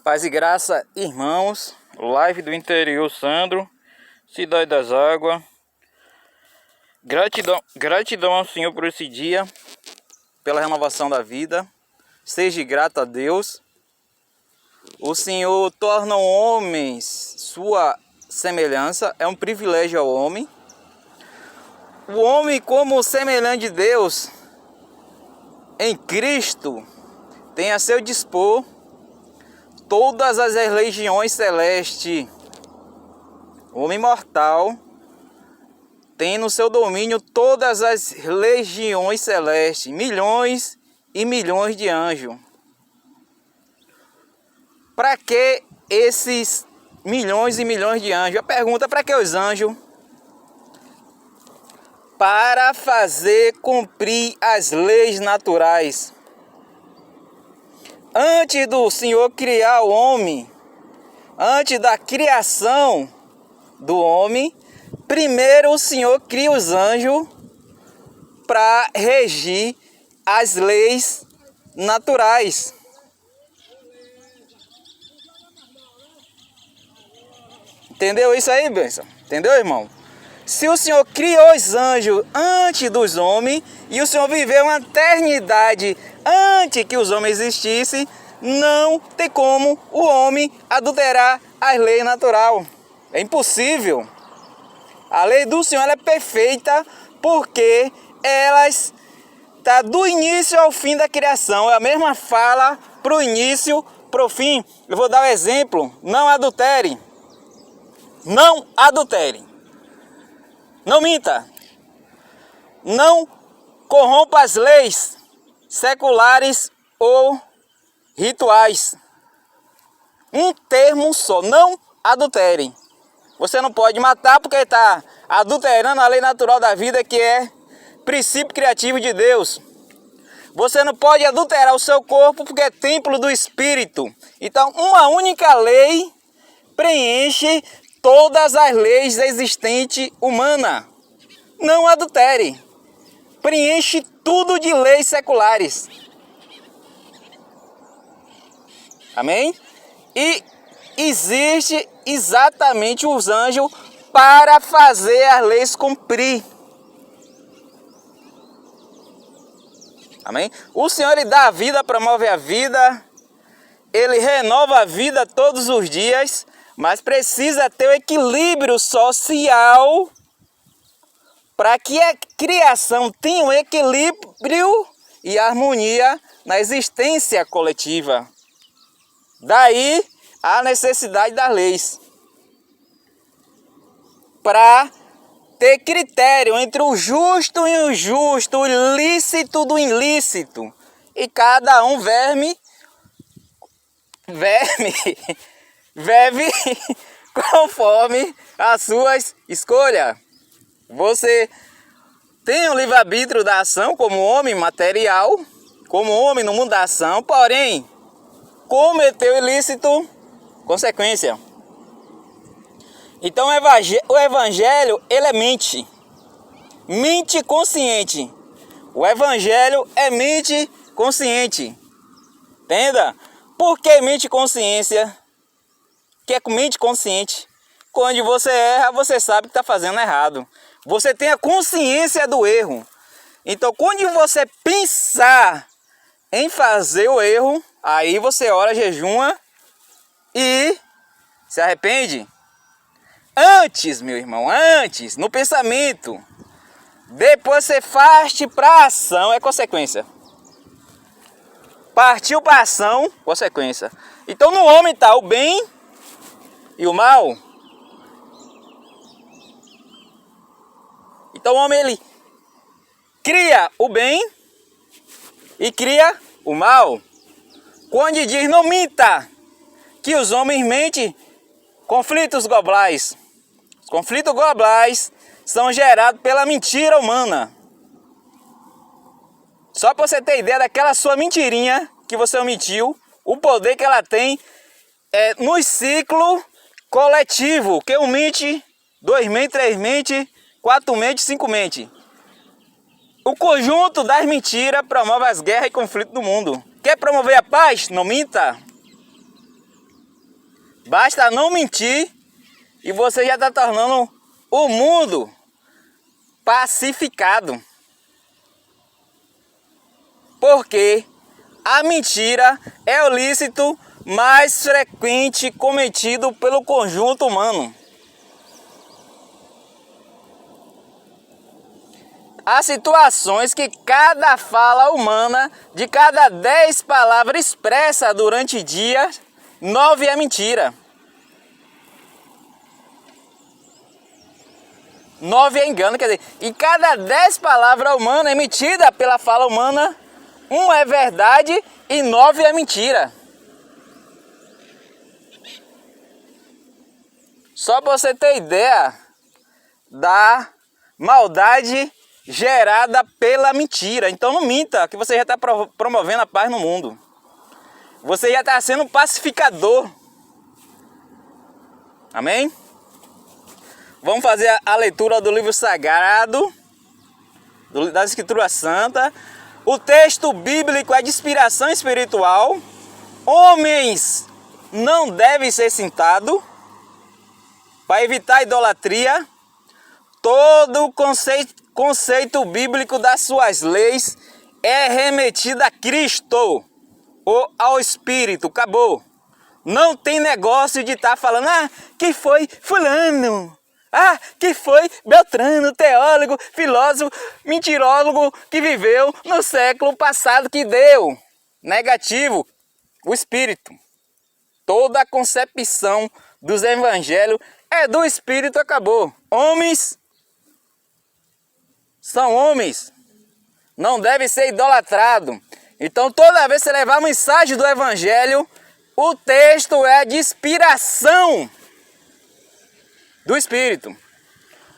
Paz e graça, irmãos. Live do interior, Sandro, Cidade das Águas. Gratidão ao Senhor por esse dia, pela renovação da vida. Seja grato a Deus. O Senhor torna homens sua semelhança. É um privilégio ao homem. O homem, como semelhante de Deus, em Cristo, tem a seu dispor todas as legiões celestes. O homem mortal tem no seu domínio todas as legiões celestes, milhões e milhões de anjos. Para que esses milhões e milhões de anjos? A pergunta: para que os anjos? Para fazer cumprir as leis naturais. Antes do Senhor criar o homem, antes da criação do homem, primeiro o Senhor cria os anjos para regir as leis naturais. Entendeu isso aí, bênção? Entendeu, irmão? Se o Senhor criou os anjos antes dos homens e o Senhor viveu uma eternidade antes que os homens existissem, não tem como o homem adulterar as leis naturais. É impossível. A lei do Senhor ela é perfeita porque ela está do início ao fim da criação. É a mesma fala para o início, para o fim. Eu vou dar um exemplo. Não adultere. Não adultere. Não minta. Não corrompa as leis seculares ou rituais. Um termo só. Não adultere. Você não pode matar porque está adulterando a lei natural da vida, que é princípio criativo de Deus. Você não pode adulterar o seu corpo porque é templo do Espírito. Então, uma única lei preenche todas as leis existentes humanas. Não adultere. Preenche tudo de leis seculares. Amém? E existe exatamente os anjos para fazer as leis cumprir. Amém? O Senhor ele dá a vida, promove a vida. Ele renova a vida todos os dias. Mas precisa ter o equilíbrio social para que a criação tenha um equilíbrio e harmonia na existência coletiva. Daí a necessidade das leis. Para ter critério entre o justo e o injusto, o ilícito do ilícito. E cada um vive conforme as suas escolhas. Você tem o livre-arbítrio da ação como homem material, como homem no mundo da ação, porém, cometeu ilícito, consequência. Então o evangelho, ele é mente consciente. O evangelho é mente consciente. Entenda? Por que mente consciência? Que é com mente consciente. Quando você erra, você sabe que está fazendo errado. Você tem a consciência do erro. Então, quando você pensar em fazer o erro, aí você ora, jejuma e se arrepende. Antes, meu irmão, antes, no pensamento. Depois você faste para ação, é consequência. Partiu para ação, consequência. Então, no homem está o bem e o mal. Então o homem ele cria o bem e cria o mal. Quando diz não minta, que os homens mentem, conflitos globais. Os conflitos globais são gerados pela mentira humana. Só para você ter ideia daquela sua mentirinha que você omitiu, o poder que ela tem no ciclo coletivo, que um mente, 2 mente, 3 mente, 4 mente, 5 mente. O conjunto das mentiras promove as guerras e conflitos do mundo. Quer promover a paz? Não minta. Basta não mentir e você já está tornando o mundo pacificado. Porque a mentira é o ilícito mais frequente cometido pelo conjunto humano. Há situações que cada fala humana, de cada 10 palavras expressas durante o dia, 9 é mentira. 9 é engano, quer dizer, em cada 10 palavras humanas emitidas pela fala humana, 1 é verdade e 9 é mentira. Só para você ter ideia da maldade gerada pela mentira. Então não minta, que você já está promovendo a paz no mundo. Você já está sendo pacificador. Amém? Vamos fazer a leitura do livro sagrado, da Escritura Santa. O texto bíblico é de inspiração espiritual. Homens não devem ser sentados para evitar a idolatria. Todo o conceito bíblico das suas leis é remetido a Cristo ou ao Espírito. Acabou. Não tem negócio de estar falando, que foi fulano. Que foi Beltrano, teólogo, filósofo, mentirólogo que viveu no século passado que deu. Negativo, o Espírito. Toda a concepção dos evangelhos é do Espírito, acabou. Homens são homens, não deve ser idolatrado. Então toda vez que você levar a mensagem do evangelho, o texto é de inspiração do Espírito.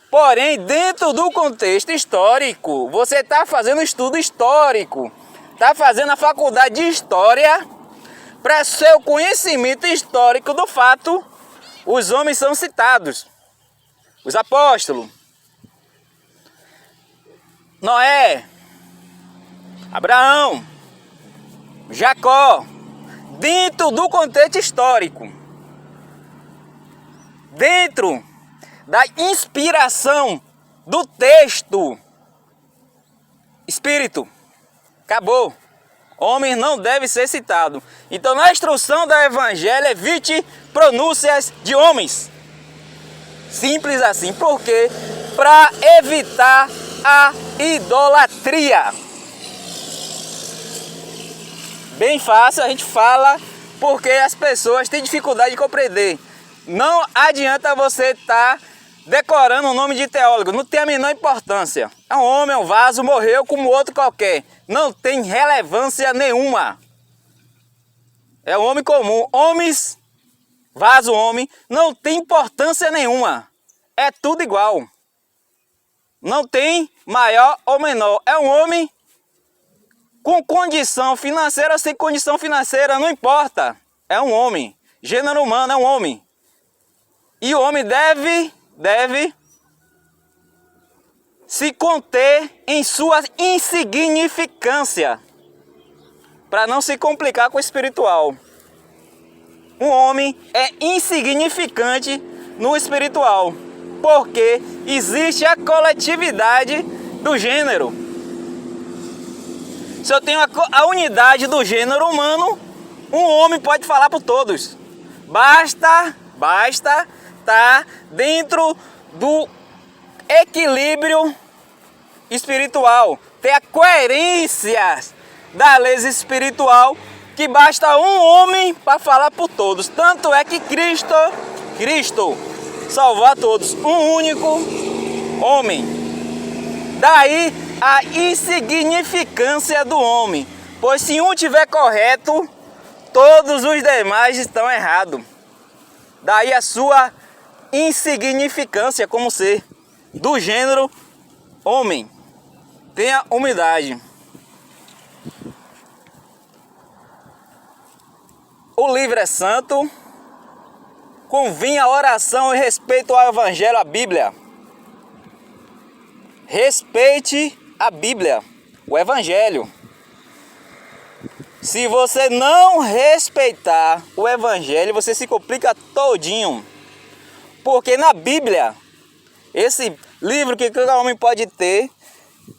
Porém, dentro do contexto histórico, você está fazendo estudo histórico, está fazendo a faculdade de História, para seu conhecimento histórico do fato, os homens são citados. Os apóstolos, Noé, Abraão, Jacó, dentro do contexto histórico, dentro da inspiração do texto, Espírito, acabou. Homens não devem ser citados. Então, na instrução do Evangelho, evite pronúncias de homens. Simples assim. Por quê? Para evitar a idolatria. Bem fácil, a gente fala porque as pessoas têm dificuldade de compreender. Não adianta você estar decorando o nome de teólogo, não tem a menor importância. É um homem, é um vaso, morreu como outro qualquer. Não tem relevância nenhuma. É um homem comum. Homens, vaso, homem, não tem importância nenhuma. É tudo igual. Não tem maior ou menor. É um homem com condição financeira ou sem condição financeira, não importa. É um homem. Gênero humano é um homem. E o homem deve se conter em sua insignificância, para não se complicar com o espiritual. Um homem é insignificante no espiritual, porque existe a coletividade do gênero. Se eu tenho a unidade do gênero humano, um homem pode falar por todos. Basta estar dentro do equilíbrio espiritual, ter a coerência da lei espiritual, que basta um homem para falar por todos. Tanto é que Cristo salvou a todos, um único homem. Daí a insignificância do homem, pois se um tiver correto, todos os demais estão errados. Daí a sua insignificância como ser do gênero homem. Tenha humildade. O livro é santo. Convinha a oração e respeito ao Evangelho, à Bíblia. Respeite a Bíblia, o Evangelho. Se você não respeitar o evangelho, você se complica todinho. Porque na Bíblia, esse livro que cada homem pode ter,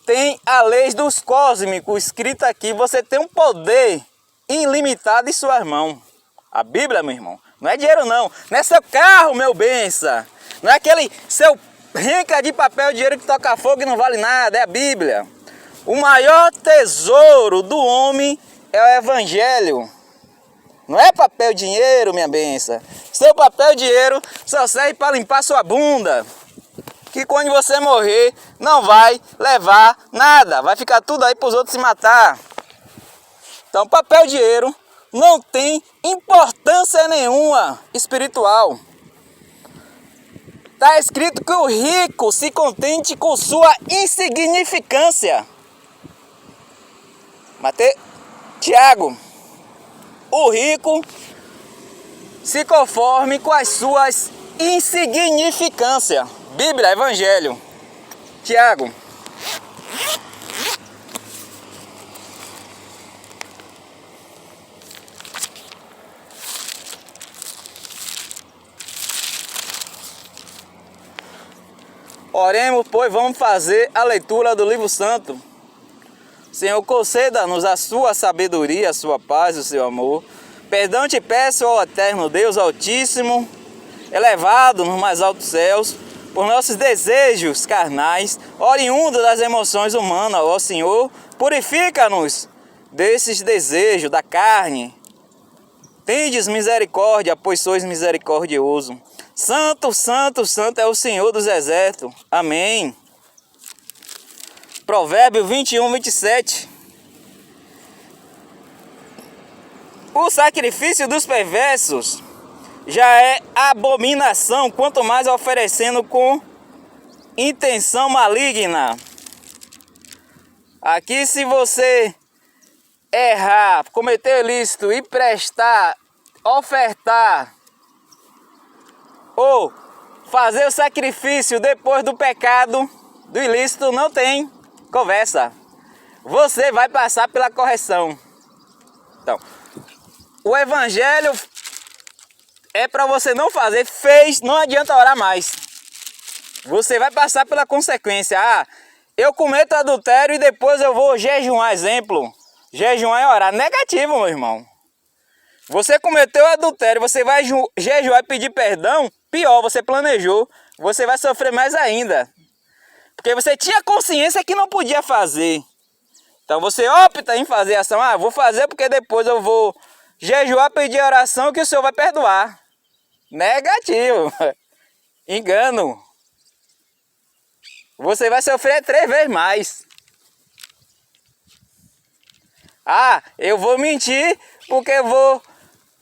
tem a lei dos cósmicos escrita aqui. Você tem um poder ilimitado em suas mãos. A Bíblia, meu irmão, não é dinheiro não. Não é seu carro, meu benção. Não é aquele seu renca de papel, dinheiro que toca fogo e não vale nada. É a Bíblia. O maior tesouro do homem é o evangelho. Não é papel, dinheiro, minha benção. Seu papel, dinheiro só serve para limpar sua bunda. Que quando você morrer, não vai levar nada. Vai ficar tudo aí para os outros se matar. Então, papel, dinheiro não tem importância nenhuma espiritual. Está escrito que o rico se contente com sua insignificância. Tiago, o rico se conforme com as suas insignificâncias. Bíblia, Evangelho. Tiago. Oremos, pois vamos fazer a leitura do livro santo. Senhor, conceda-nos a sua sabedoria, a sua paz, o seu amor. Perdão te peço, ó eterno Deus Altíssimo, elevado nos mais altos céus, por nossos desejos carnais, oriundos das emoções humanas, ó Senhor, purifica-nos desses desejos da carne. Tendes misericórdia, pois sois misericordioso. Santo, santo, santo é o Senhor dos exércitos. Amém. Provérbio 21, 27. O sacrifício dos perversos já é abominação, quanto mais oferecendo com intenção maligna. Aqui, se você errar, cometer ilícito e prestar, ofertar ou fazer o sacrifício depois do pecado, do ilícito, não tem conversa. Você vai passar pela correção. Então, o evangelho é para você não fazer, fez, não adianta orar mais. Você vai passar pela consequência. Ah, eu cometo adultério e depois eu vou jejuar, exemplo. Jejuar e orar. Negativo, meu irmão. Você cometeu adultério, você vai jejuar e pedir perdão, pior, você planejou, você vai sofrer mais ainda. Porque você tinha consciência que não podia fazer. Então você opta em fazer ação. Ah, vou fazer porque depois eu vou jejuar, pedir oração que o Senhor vai perdoar. Negativo. Engano. Você vai sofrer 3 vezes mais. Ah, eu vou mentir porque eu vou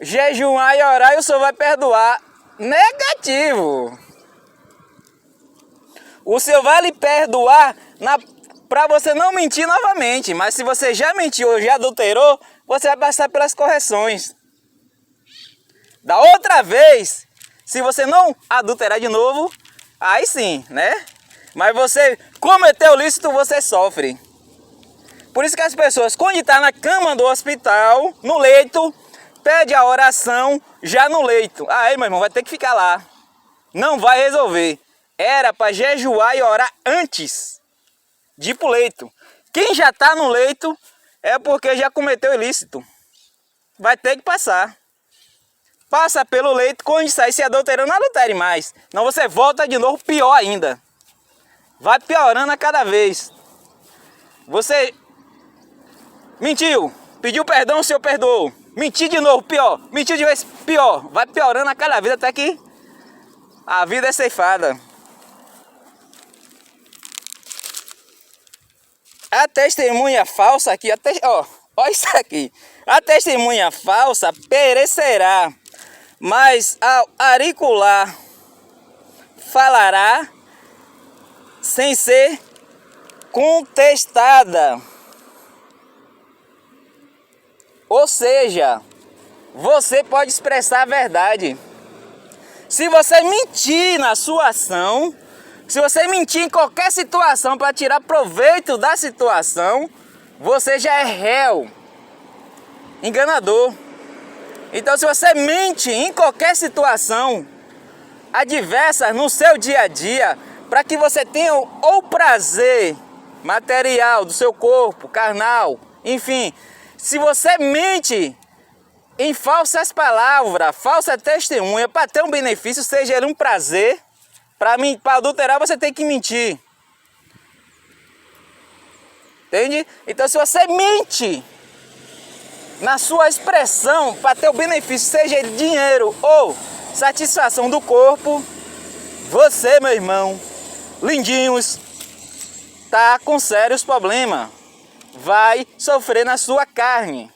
jejuar e orar e o Senhor vai perdoar. Negativo. O Senhor vai lhe perdoar para você não mentir novamente. Mas se você já mentiu ou já adulterou, você vai passar pelas correções. Da outra vez, se você não adulterar de novo, aí sim, né? Mas você cometeu ilícito, você sofre. Por isso que as pessoas, quando estão na cama do hospital, no leito, pede a oração já no leito. Aí, meu irmão, vai ter que ficar lá. Não vai resolver. Era para jejuar e orar antes de ir pro leito. Quem já está no leito é porque já cometeu ilícito. Vai ter que passar. Passa pelo leito, quando sair se adulterando, não adultere mais. Não, você volta de novo, pior ainda. Vai piorando a cada vez. Você mentiu, pediu perdão, o Senhor perdoou. Mentir de novo, pior. Mentir de vez, pior. Vai piorando a cada vez até que a vida é ceifada. A testemunha falsa aqui, ó isso aqui. A testemunha falsa perecerá, mas ao auricular falará sem ser contestada. Ou seja, você pode expressar a verdade. Se você mentir na sua ação, se você mentir em qualquer situação para tirar proveito da situação, você já é réu. enganador. Então, se você mente em qualquer situação adversa no seu dia a dia, para que você tenha o prazer material do seu corpo, carnal, enfim, se você mente em falsas palavras, falsa testemunha, para ter um benefício, seja ele um prazer, para adulterar você tem que mentir. Entende? Então, se você mente na sua expressão para ter o benefício, seja ele dinheiro ou satisfação do corpo, você, meu irmão, lindinhos, tá com sérios problemas. Vai sofrer na sua carne.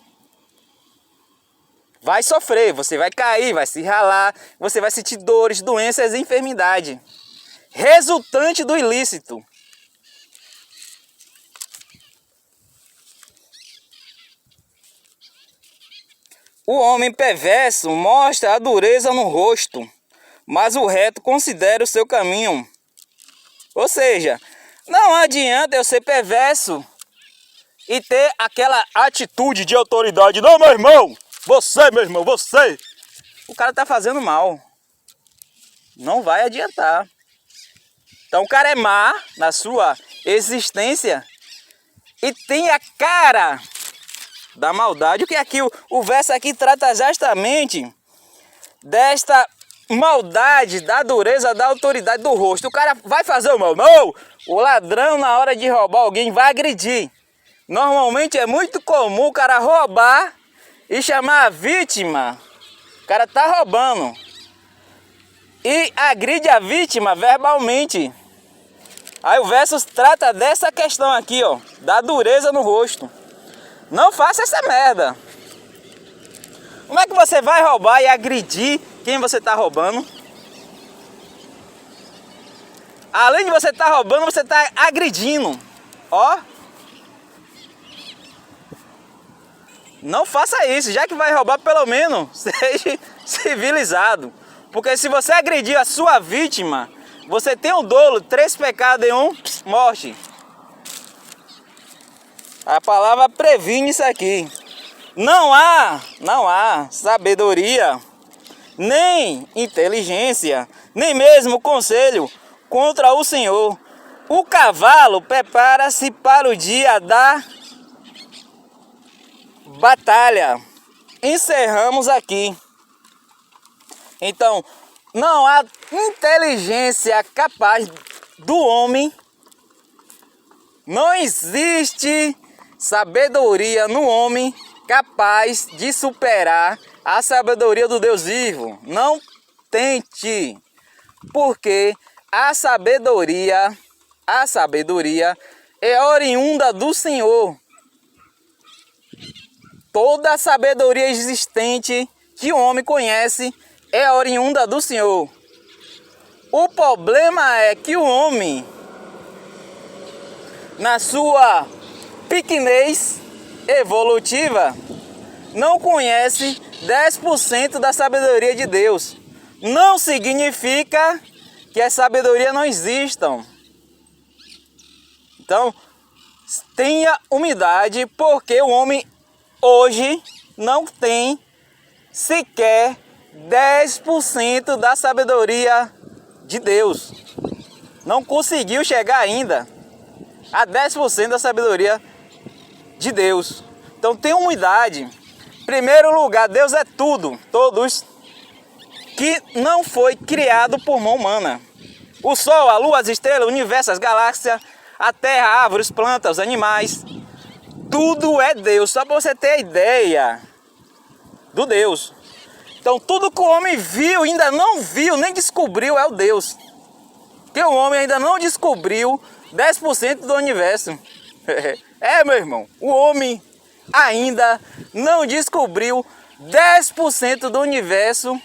Vai sofrer, você vai cair, vai se ralar, você vai sentir dores, doenças e enfermidade resultante do ilícito. O homem perverso mostra a dureza no rosto, mas o reto considera o seu caminho. Ou seja, não adianta eu ser perverso e ter aquela atitude de autoridade. Não, meu irmão, você. O cara tá fazendo mal. Não vai adiantar. Então o cara é má na sua existência e tem a cara da maldade. O que aqui, o verso aqui trata justamente desta maldade, da dureza, da autoridade do rosto. O cara vai fazer o mal. Não! O ladrão, na hora de roubar alguém, vai agredir. Normalmente é muito comum o cara roubar e chamar a vítima. O cara tá roubando e agride a vítima verbalmente. Aí o verso trata dessa questão aqui, ó, da dureza no rosto. Não faça essa merda. Como é que você vai roubar e agredir quem você está roubando? Além de você estar roubando, você está agredindo. Ó. Não faça isso. Já que vai roubar, pelo menos seja civilizado. Porque se você agredir a sua vítima, você tem um dolo, 3 pecados em um, morte. A palavra previne isso aqui. Não há sabedoria, nem inteligência, nem mesmo conselho contra o Senhor. O cavalo prepara-se para o dia da batalha. Encerramos aqui. Então, não há inteligência capaz do homem. Não existe sabedoria no homem capaz de superar a sabedoria do Deus vivo. Não tente, porque a sabedoria é oriunda do Senhor. Toda a sabedoria existente que o homem conhece é oriunda do Senhor. O problema é que o homem, na sua pequenez evolutiva, não conhece 10% da sabedoria de Deus. Não significa que a sabedoria não existam. Então, tenha humildade, porque o homem hoje não tem sequer 10% da sabedoria de Deus. Não conseguiu chegar ainda a 10% da sabedoria de Deus. Então tenha humildade. Em primeiro lugar, Deus é tudo, todos, que não foi criado por mão humana. O sol, a lua, as estrelas, o universo, as galáxias, a terra, árvores, plantas, animais, tudo é Deus. Só para você ter ideia do Deus. Então tudo que o homem viu, ainda não viu, nem descobriu, é o Deus. Que o homem ainda não descobriu 10% do universo. É, meu irmão, o homem ainda não descobriu 10% do universo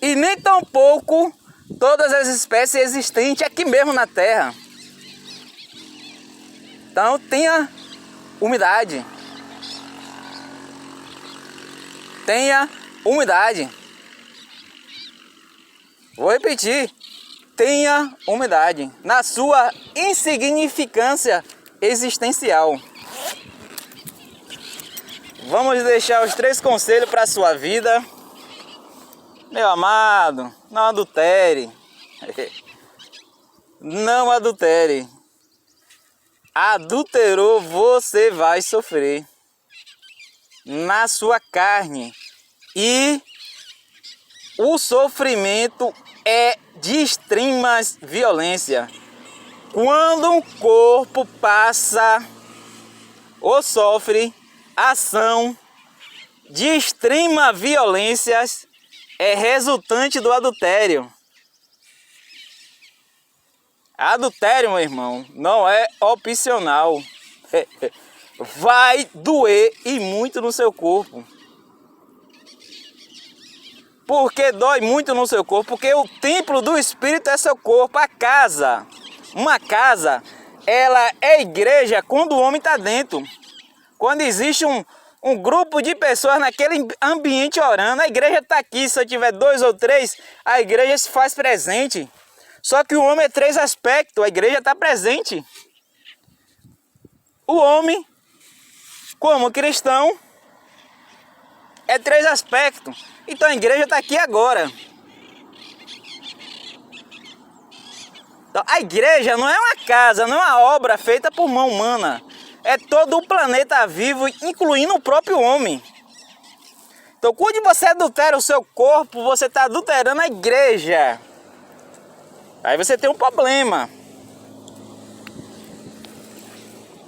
e nem tampouco todas as espécies existentes aqui mesmo na Terra. Então tenha humildade. Tenha humildade. Vou repetir. Tenha humildade na sua insignificância existencial. Vamos deixar os 3 conselhos para a sua vida. Meu amado, não adultere. Não adultere. Adulterou, você vai sofrer na sua carne. E o sofrimento é de extrema violência. Quando um corpo passa ou sofre ação de extrema violência, é resultante do adultério. Adultério, meu irmão, não é opcional. Vai doer e muito no seu corpo. Por que dói muito no seu corpo? Porque o templo do Espírito é seu corpo, a casa. Uma casa, ela é igreja quando o homem está dentro. Quando existe um grupo de pessoas naquele ambiente orando, a igreja está aqui. Se eu tiver 2 ou 3, a igreja se faz presente. Só que o homem é 3 aspectos, a igreja está presente. O homem, como cristão, é 3 aspectos. Então a igreja está aqui agora. Então, a igreja não é uma casa, não é uma obra feita por mão humana. É todo o planeta vivo, incluindo o próprio homem. Então, quando você adultera o seu corpo, você está adulterando a igreja. Aí você tem um problema.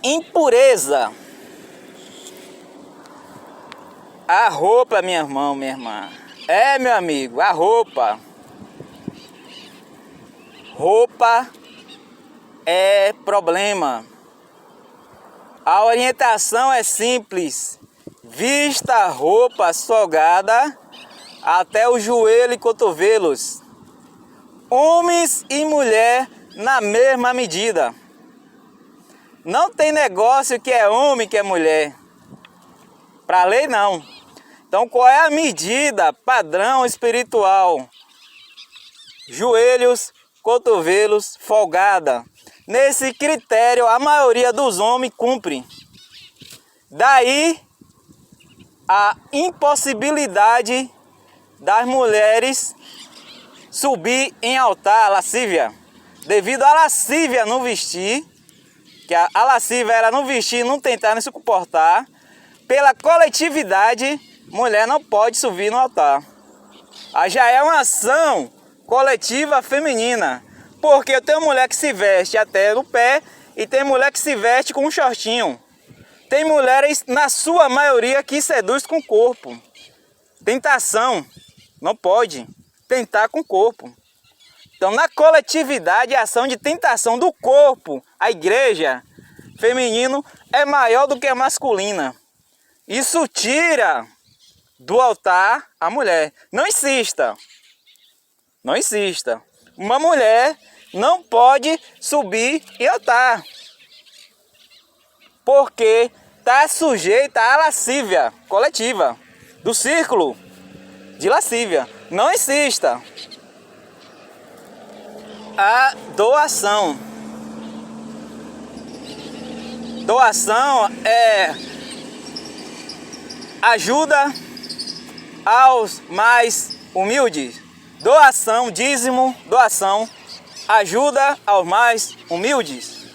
Impureza. A roupa, meu irmão, minha irmã. É, meu amigo, a roupa. Roupa é problema. A orientação é simples. Vista a roupa folgada até o joelho e cotovelos. Homens e mulher na mesma medida. Não tem negócio que é homem que é mulher. Para a lei não. Então qual é a medida padrão espiritual? Joelhos, cotovelos, folgada. Nesse critério a maioria dos homens cumpre. Daí a impossibilidade das mulheres subir em altar, a lascívia. Devido à lascívia não vestir, que a lascívia era não vestir, não tentar, não se comportar, pela coletividade, mulher não pode subir no altar. Aí já é uma ação coletiva feminina. Porque eu tenho mulher que se veste até no pé e tem mulher que se veste com um shortinho. Tem mulheres, na sua maioria, que seduz com o corpo. Tentação, não pode tentar com o corpo. Então, na coletividade, a ação de tentação do corpo, a igreja feminino é maior do que a masculina. Isso tira do altar a mulher. Não insista. Não insista. Uma mulher não pode subir em altar. Porque está sujeita à lascívia coletiva. Do círculo de lascívia. Não insista. A doação. Doação é ajuda aos mais humildes. Doação, dízimo, doação, ajuda aos mais humildes.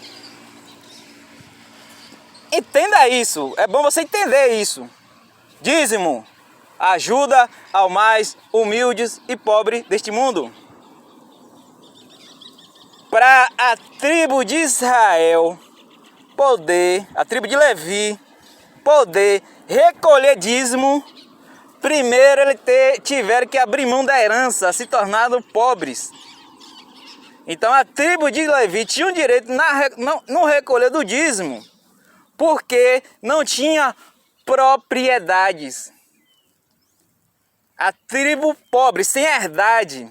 Entenda isso, é bom você entender isso. Dízimo, ajuda aos mais humildes e pobres deste mundo. Para a tribo de Israel poder, a tribo de Levi, poder recolher dízimo, primeiro eles tiveram que abrir mão da herança, se tornando pobres. Então a tribo de Levi tinha o direito no recolher do dízimo, porque não tinha propriedades. A tribo pobre, sem herdade.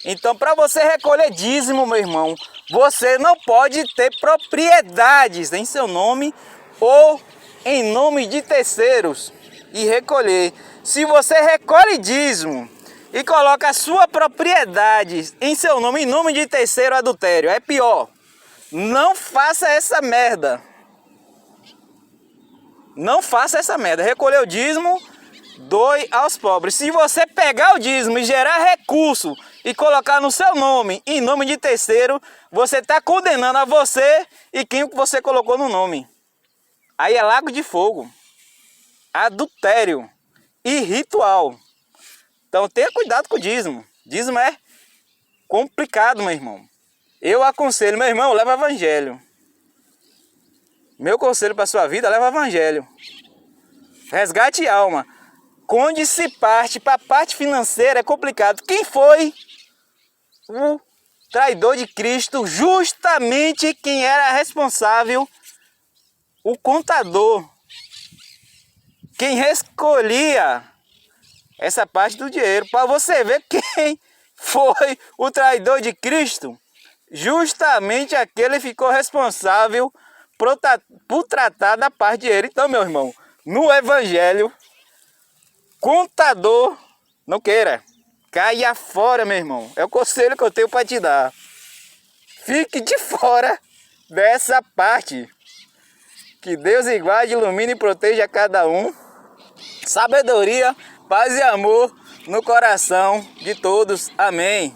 Então, para você recolher dízimo, meu irmão, você não pode ter propriedades em seu nome ou em nome de terceiros e recolher. Se você recolhe dízimo e coloca a sua propriedade em seu nome, em nome de terceiro, adultério, é pior. Não faça essa merda. Não faça essa merda. Recolher o dízimo, doe aos pobres. Se você pegar o dízimo e gerar recurso e colocar no seu nome, em nome de terceiro, você está condenando a você e quem você colocou no nome. Aí é lago de fogo, adultério e ritual. Então tenha cuidado com o dízimo. Dízimo é complicado, meu irmão. Eu aconselho, meu irmão, leva evangelho. Meu conselho para sua vida, leva evangelho. Resgate alma. Quando se parte para a parte financeira é complicado. Quem foi o traidor de Cristo? Justamente quem era responsável, o contador. Quem escolhia essa parte do dinheiro. Para você ver quem foi o traidor de Cristo. Justamente aquele ficou responsável por tratar da parte de dinheiro. Então, meu irmão, no evangelho, contador, não queira, caia fora, meu irmão. É o conselho que eu tenho para te dar. Fique de fora dessa parte. Que Deus guarde, ilumine e proteja cada um. Sabedoria, paz e amor no coração de todos. Amém.